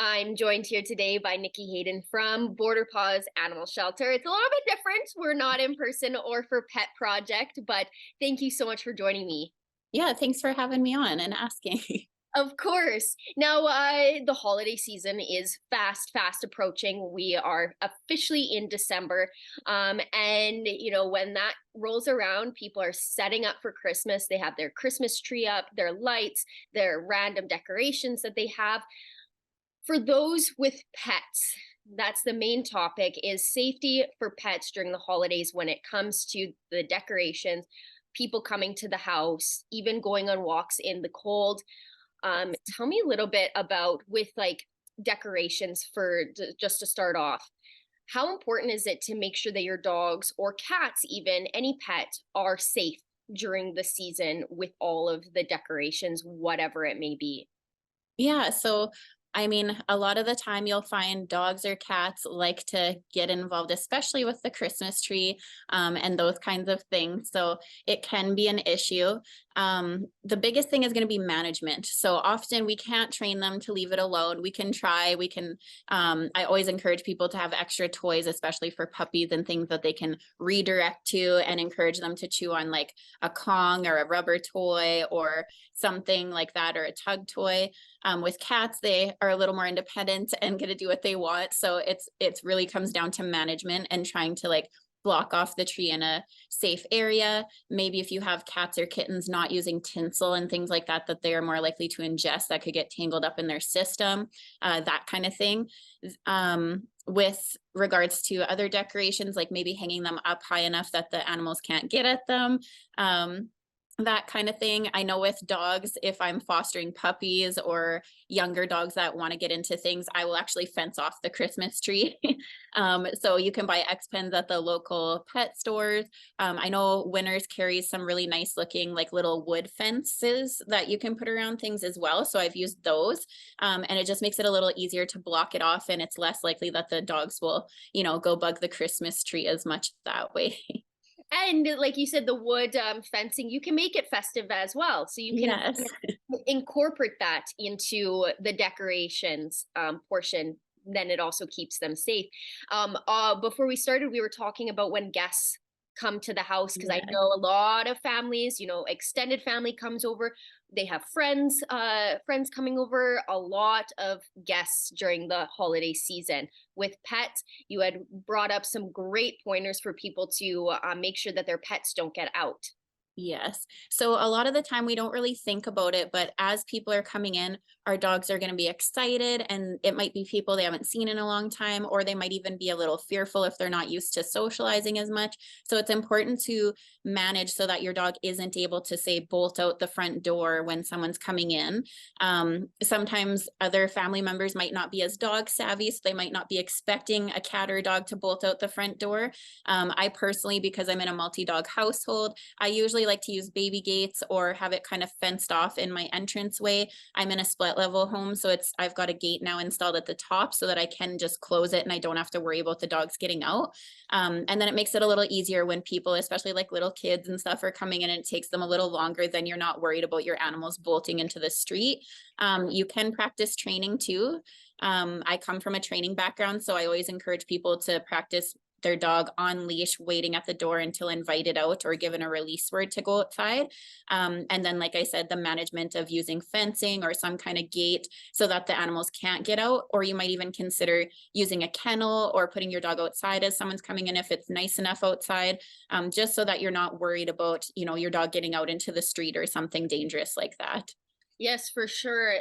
I'm joined here today by Nikki Hayden from Border Paws Animal Shelter. It's a little bit different. We're not in person or for pet project, but thank you so much for joining me. Yeah, thanks for having me on and asking. Of course. Now, the holiday season is fast approaching. We are officially in December. And, when that rolls around, people are setting up for Christmas. They have their Christmas tree up, their lights, their random decorations that they have. For those with pets, that's the main topic is safety for pets during the holidays when it comes to the decorations, people coming to the house, even going on walks in the cold. Tell me a little bit about with like decorations for just to start off. How important is it to make sure that your dogs or cats, even any pet, are safe during the season with all of the decorations, whatever it may be? Yeah, so I mean, a lot of the time you'll find dogs or cats like to get involved, especially with the Christmas tree and those kinds of things. So it can be an issue. The biggest thing is going to be management. So often we can't train them to leave it alone. We can try, I always encourage people to have extra toys, especially for puppies and things that they can redirect to and encourage them to chew on, like a Kong or a rubber toy or something like that, or a tug toy. With cats, they are a little more independent and get to do what they want. So it's really comes down to management and trying to like block off the tree in a safe area. Maybe if you have cats or kittens, not using tinsel and things like that, that they are more likely to ingest that could get tangled up in their system, that kind of thing. With regards to other decorations, like maybe hanging them up high enough that the animals can't get at them. That kind of thing. I know with dogs, if I'm fostering puppies or younger dogs that want to get into things, I will actually fence off the Christmas tree. So you can buy X pens at the local pet stores. I know Winners carries some really nice looking like little wood fences that you can put around things as well. So I've used those, and it just makes it a little easier to block it off, and it's less likely that the dogs will, go bug the Christmas tree as much that way. And like you said, the wood fencing, you can make it festive as well. So you can Yes. incorporate that into the decorations portion. Then it also keeps them safe. Before we started, we were talking about when guests come to the house because I Yeah. know a lot of families, extended family comes over. They have friends coming over, a lot of guests during the holiday season. With pets, you had brought up some great pointers for people to make sure that their pets don't get out. Yes. So a lot of the time we don't really think about it, but as people are coming in, our dogs are going to be excited, and it might be people they haven't seen in a long time, or they might even be a little fearful if they're not used to socializing as much. So it's important to manage so that your dog isn't able to, say, bolt out the front door when someone's coming in. Sometimes other family members might not be as dog savvy, so they might not be expecting a cat or a dog to bolt out the front door. I personally, because I'm in a multi-dog household, I usually like to use baby gates or have it kind of fenced off in my entranceway. I'm in a split level home, so I've got a gate now installed at the top so that I can just close it and I don't have to worry about the dogs getting out. And then it makes it a little easier when people, especially like little kids and stuff, are coming in and it takes them a little longer. Then you're not worried about your animals bolting into the street. You can practice training too. I come from a training background, so I always encourage people to practice their dog on leash, waiting at the door until invited out or given a release word to go outside. And then, like I said, the management of using fencing or some kind of gate so that the animals can't get out. Or you might even consider using a kennel or putting your dog outside as someone's coming in if it's nice enough outside, just so that you're not worried about, your dog getting out into the street or something dangerous like that. Yes, for sure.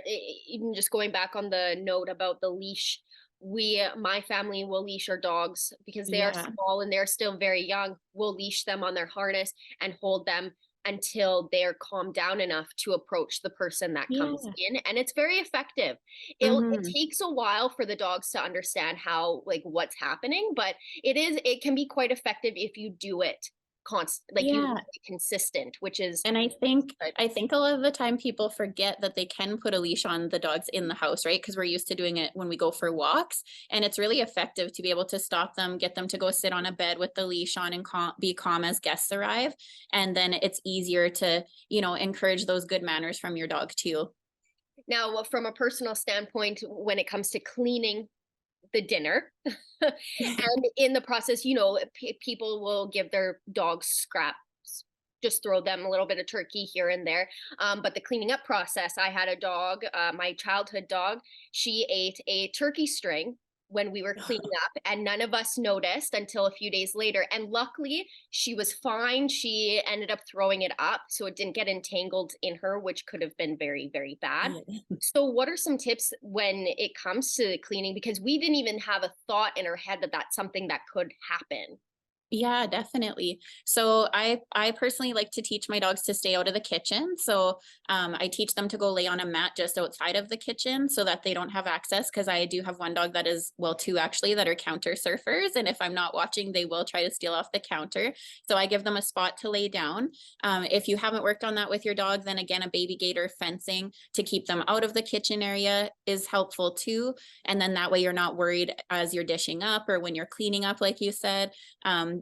Even just going back on the note about the leash, my family will leash our dogs because they are Yeah. small and they're still very young. We'll leash them on their harness and hold them until they're calmed down enough to approach the person that comes Yeah. in. And it's very effective. It Hmm. takes a while for the dogs to understand how, like, what's happening, but it can be quite effective if you do it like you Yeah. consistent, which is And I think good. I think a lot of the time people forget that they can put a leash on the dogs in the house, right? Because we're used to doing it when we go for walks, and it's really effective to be able to stop them, get them to go sit on a bed with the leash on and be calm as guests arrive, and then it's easier to, encourage those good manners from your dog too. Now, from a personal standpoint, when it comes to cleaning the dinner, and in the process, people will give their dogs scraps, just throw them a little bit of turkey here and there. But the cleaning up process, I had a dog, my childhood dog, she ate a turkey string when we were cleaning up, and none of us noticed until a few days later. And luckily, she was fine. She ended up throwing it up so it didn't get entangled in her, which could have been very, very bad. Yeah. So, what are some tips when it comes to cleaning? Because we didn't even have a thought in our head that that's something that could happen. Yeah, definitely. So I personally like to teach my dogs to stay out of the kitchen. So I teach them to go lay on a mat just outside of the kitchen so that they don't have access. Because I do have one dog that is, well, two actually, that are counter surfers, and if I'm not watching, they will try to steal off the counter. So I give them a spot to lay down. If you haven't worked on that with your dog, then again, a baby gate or fencing to keep them out of the kitchen area is helpful too. And then that way you're not worried as you're dishing up or when you're cleaning up, like you said.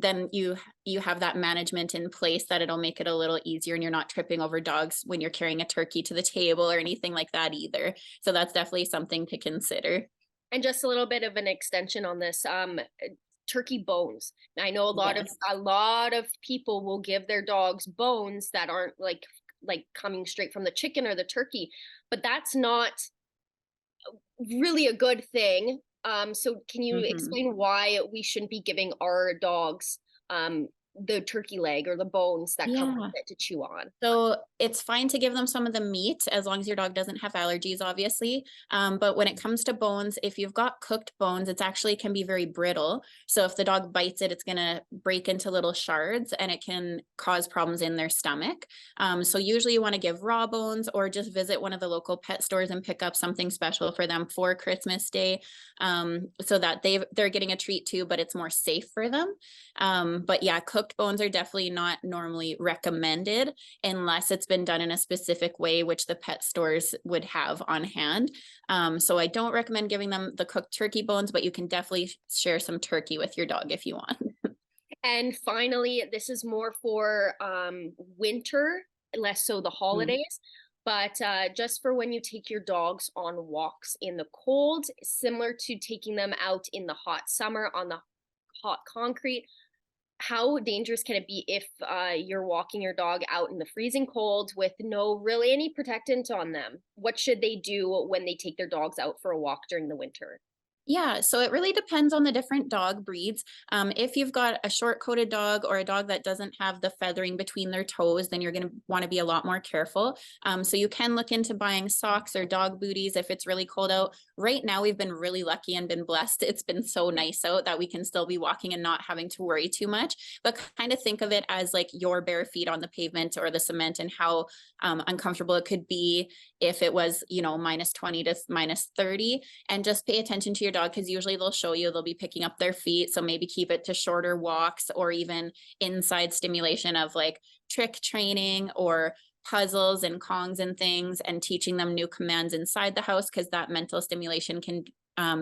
Then you have that management in place that it'll make it a little easier, and you're not tripping over dogs when you're carrying a turkey to the table or anything like that either. So that's definitely something to consider. And just a little bit of an extension on this, turkey bones. I know Yes. a lot of people will give their dogs bones that aren't like coming straight from the chicken or the turkey, but that's not really a good thing. So can you Mhm. explain why we shouldn't be giving our dogs the turkey leg or the bones that come with Yeah. it to chew on? So it's fine to give them some of the meat as long as your dog doesn't have allergies, obviously. But when it comes to bones, if you've got cooked bones, it's actually can be very brittle. So if the dog bites it, it's going to break into little shards and it can cause problems in their stomach. So usually you want to give raw bones or just visit one of the local pet stores and pick up something special for them for Christmas Day, so that they're getting a treat too, but it's more safe for them. But yeah, cooked bones are definitely not normally recommended unless it's been done in a specific way, which the pet stores would have on hand. So I don't recommend giving them the cooked turkey bones, but you can definitely share some turkey with your dog if you want. And finally, this is more for winter, less so the Mm. holidays. But just for when you take your dogs on walks in the cold, similar to taking them out in the hot summer on the hot concrete, how dangerous can it be if you're walking your dog out in the freezing cold with no really any protectant on them? What should they do when they take their dogs out for a walk during the winter? Yeah, so it really depends on the different dog breeds. If you've got a short coated dog or a dog that doesn't have the feathering between their toes, then you're going to want to be a lot more careful. So you can look into buying socks or dog booties if it's really cold out. Right now, we've been really lucky and been blessed. It's been so nice out that we can still be walking and not having to worry too much. But kind of think of it as like your bare feet on the pavement or the cement and how uncomfortable it could be if it was, minus 20 to minus 30, and just pay attention to your dog because usually they'll show you they'll be picking up their feet. So maybe keep it to shorter walks or even inside stimulation of like trick training or puzzles and Kongs and things, and teaching them new commands inside the house because that mental stimulation can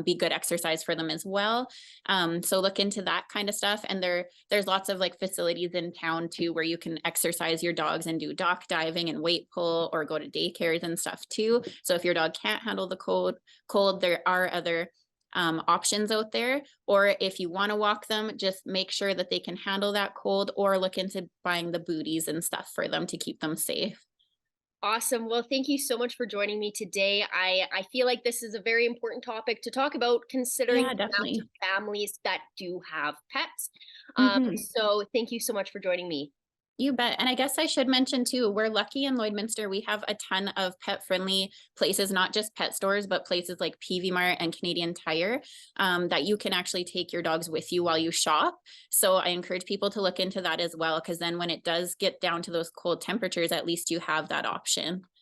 be good exercise for them as well. So look into that kind of stuff. And there's lots of like facilities in town too where you can exercise your dogs and do dock diving and weight pull or go to daycares and stuff too. So if your dog can't handle the cold, there are other options out there. Or if you want to walk them, just make sure that they can handle that cold, or look into buying the booties and stuff for them to keep them safe. Awesome. Well, thank you so much for joining me today. I feel like this is a very important topic to talk about, considering Yeah, the amount of definitely. families that do have pets. Mhm. So thank you so much for joining me. You bet. And I guess I should mention too, we're lucky in Lloydminster. We have a ton of pet friendly places, not just pet stores, but places like PV Mart and Canadian Tire, that you can actually take your dogs with you while you shop. So I encourage people to look into that as well, because then when it does get down to those cold temperatures, at least you have that option.